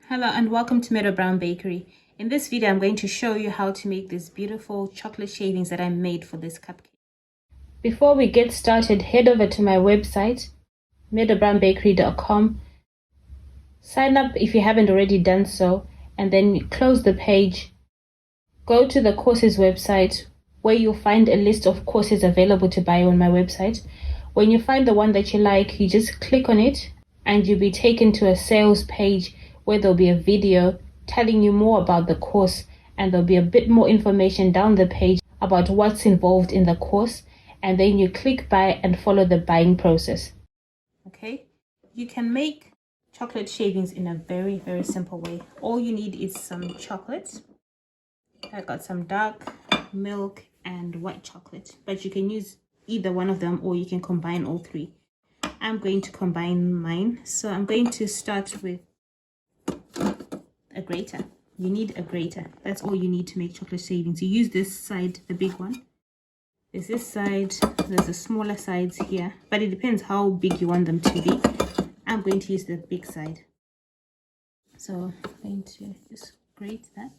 Hello and welcome to Meadow Bakery. In this video, I'm going to show you how to make this beautiful chocolate shavings that I made for this cupcake. Before we get started, head over to my website, meadowbakery.com. Sign up if you haven't already done so, and then close the page. Go to the courses website where you'll find a list of courses available to buy on my website. When you find the one that you like, you just click on it and you'll be taken to a sales page where there'll be a video telling you more about the course, and there'll be a bit more information down the page about what's involved in the course, and then you click buy and follow the buying process. Okay, you can make chocolate shavings in a very simple way. All you need is some chocolate. I got some dark milk and white chocolate, but you can use either one of them or you can combine all three. I'm going to combine mine, so I'm going to start with a grater. You need a grater. That's all you need to make chocolate shavings. You use this side, the big one. There's this side, there's the smaller sides here, but it depends how big you want them to be. I'm going to use the big side. So I'm going to just grate that.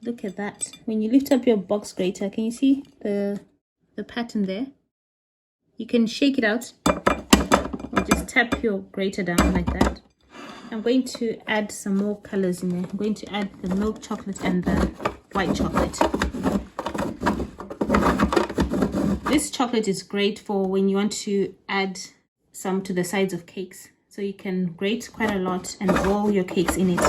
Look at that. When you lift up your box grater, can you see the pattern there? You can shake it out or just tap your grater down like that. I'm going to add some more colors in there. I'm going to add the milk chocolate and the white chocolate. This chocolate is great for when you want to add some to the sides of cakes. So you can grate quite a lot and roll your cakes in it.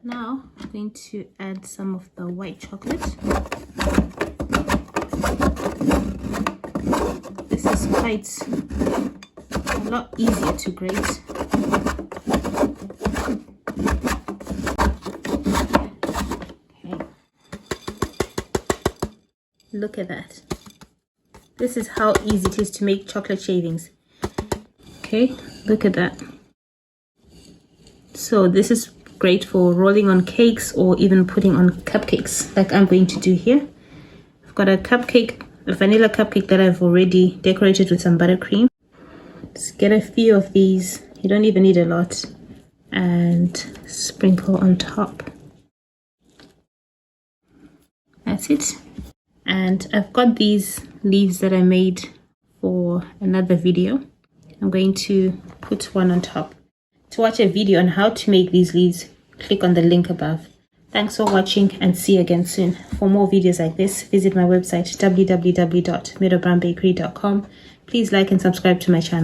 Now I'm going to add some of the white chocolate. This is quite a lot easier to grate. Okay. Look at that. This is how easy it is to make chocolate shavings. Okay, look at that. So this is great for rolling on cakes or even putting on cupcakes like I'm going to do here. I've got a cupcake, a vanilla cupcake that I've already decorated with some buttercream. Just get a few of these, you don't even need a lot, and sprinkle on top. That's it. And I've got these leaves that I made for another video. I'm going to put one on top. To watch a video on how to make these leaves, click on the link above. Thanks for watching and see you again soon. For more videos like this, visit my website www.meadowbakery.com. Please like and subscribe to my channel.